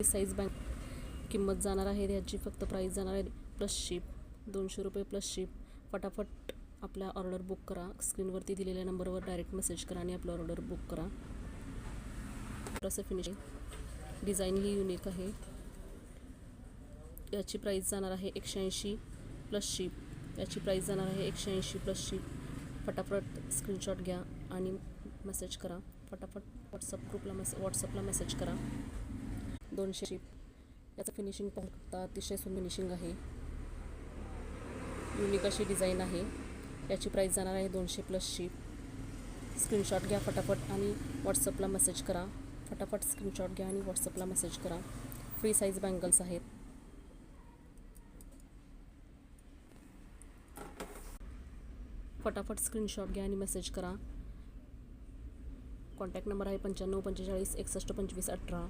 Size bank किंमत जाणार आहे ह्याची फक्त प्राईस जाणार आहे प्लस शिप 200 रुपये प्लस शिप. फटाफट आपला ऑर्डर बुक करा. स्क्रीनवरती दिलेल्या नंबरवर डायरेक्ट मेसेज करा आणि आपलं ऑर्डर बुक करा. असं फिनिशिंग डिझाईन ही युनिक आहे. याची प्राईस जाणार आहे 180 प्लस शिप. याची प्राईस जाणार आहे 180 प्लस शिप. फटाफट स्क्रीनशॉट घ्या आणि मेसेज करा. फटाफट व्हॉट्सअपला मेसेज करा. 200 शिप. याचं फिनिशिंग पाहता अतिशय सुंदर फिनिशिंग आहे. युनिक अशी डिझाईन आहे. याची प्राईस जाणार आहे 200 प्लस शिप. स्क्रीनशॉट घ्या फटाफट आणि व्हॉट्सअपला मेसेज करा. फटाफट स्क्रीनशॉट घ्या आणि व्हॉट्सअपला मेसेज करा. फ्री साईज बँगल्स आहेत. फटाफट स्क्रीनशॉट घ्या आणि मेसेज करा. कॉन्टॅक्ट नंबर आहे 95 45 61 25 18.